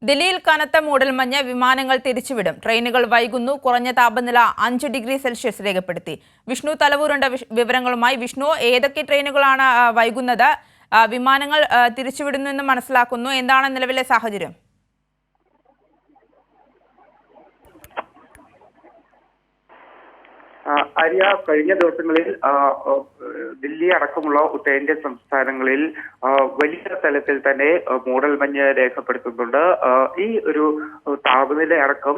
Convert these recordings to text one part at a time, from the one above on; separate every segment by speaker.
Speaker 1: ദില്ലിയിൽ കനത്ത മൂടൽമഞ്ഞ്, വിമാനങ്ങൾ തിരിച്ചുവിടും. ട്രെയിനുകൾ വൈകുന്നു. കുറഞ്ഞ താപനില 5 ഡിഗ്രി സെൽഷ്യസ് രേഖപ്പെടുത്തി. വിഷ്ണു തലവൂരുണ്ട് വിവരങ്ങളുമായി. വിഷ്ണു, ഏതൊക്കെ ട്രെയിനുകളാണ് വൈകുന്നത്? വിമാനങ്ങൾ തിരിച്ചുവിടുന്നു എന്ന് മനസ്സിലാക്കുന്നു. എന്താണ് നിലവിലെ സാഹചര്യം?
Speaker 2: ആര്യ, കഴിഞ്ഞ ദിവസങ്ങളിൽ ദില്ലി അടക്കമുള്ള ഉത്തരേന്ത്യൻ സംസ്ഥാനങ്ങളിൽ വലിയ തലത്തിൽ തന്നെ മൂടൽമഞ്ഞ് രേഖപ്പെടുത്തുന്നുണ്ട്. ഈ ഒരു താപനില അടക്കം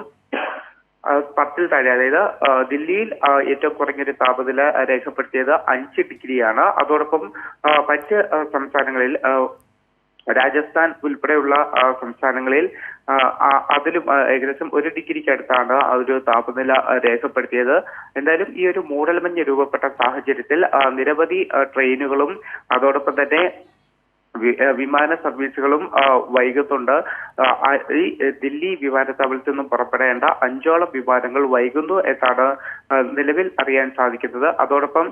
Speaker 2: 10-ൽ താഴെ, അതായത് ദില്ലിയിൽ ഏറ്റവും കുറഞ്ഞൊരു താപനില രേഖപ്പെടുത്തിയത് 5 ഡിഗ്രിയാണ്. അതോടൊപ്പം മറ്റ് സംസ്ഥാനങ്ങളിൽ രാജസ്ഥാൻ ഉൾപ്പെടെയുള്ള സംസ്ഥാനങ്ങളിൽ അതിലും ഏകദേശം 1 ഡിഗ്രിക്ക് അടുത്താണ് ആ ഒരു താപനില രേഖപ്പെടുത്തിയത്. എന്തായാലും ഈ ഒരു മൂടൽമഞ്ഞ് രൂപപ്പെട്ട സാഹചര്യത്തിൽ നിരവധി ട്രെയിനുകളും അതോടൊപ്പം തന്നെ വിമാന സർവീസുകളും വൈകുന്നുണ്ട്. ഈ ദില്ലി വിമാനത്താവളത്തിൽ നിന്നും പുറപ്പെടേണ്ട 5ഓളം വിമാനങ്ങൾ വൈകുന്നു എന്നാണ് നിലവിൽ അറിയാൻ സാധിക്കുന്നത്. അതോടൊപ്പം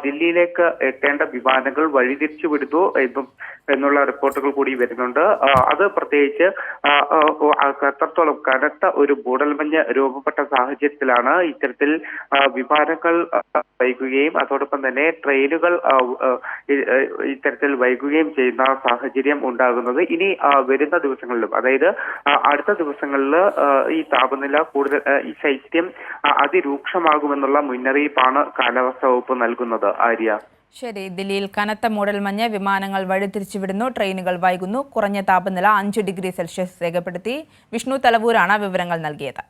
Speaker 2: ദില്ലിയിലേക്ക് എത്തേണ്ട വിമാനങ്ങൾ വഴിതിരിച്ചു വിടുന്നു എന്നുള്ള റിപ്പോർട്ടുകൾ കൂടി വരുന്നുണ്ട്. അത് പ്രത്യേകിച്ച് എത്രത്തോളം കനത്ത ഒരു മൂടൽമഞ്ഞ് രൂപപ്പെട്ട സാഹചര്യത്തിലാണ് ഇത്തരത്തിൽ വിമാനങ്ങൾ വൈകുകയും അതോടൊപ്പം തന്നെ ട്രെയിനുകൾ ഇത്തരത്തിൽ വൈകുകയും ചെയ്യുന്ന സാഹചര്യം ഉണ്ടാകുന്നത്. ഇനി വരുന്ന ദിവസങ്ങളിലും, അതായത് അടുത്ത ദിവസങ്ങളിൽ ഈ താപനില കൂടുതൽ, ഈ ശൈത്യം അതിരൂക്ഷമാകുമെന്നുള്ള മുന്നറിയിപ്പാണ് കാലാവസ്ഥാ വകുപ്പ് നൽകുന്നത്. ആര്യ,
Speaker 1: ശരി. ദില്ലിയിൽ കനത്ത മൂടൽമഞ്ഞ്, വിമാനങ്ങൾ വഴിതിരിച്ചുവിടുന്നു. ട്രെയിനുകൾ വൈകുന്നു. കുറഞ്ഞ താപനില 5 ഡിഗ്രി സെൽഷ്യസ് രേഖപ്പെടുത്തി. വിഷ്ണു തലവൂരാണ് വിവരങ്ങൾ നൽകിയത്.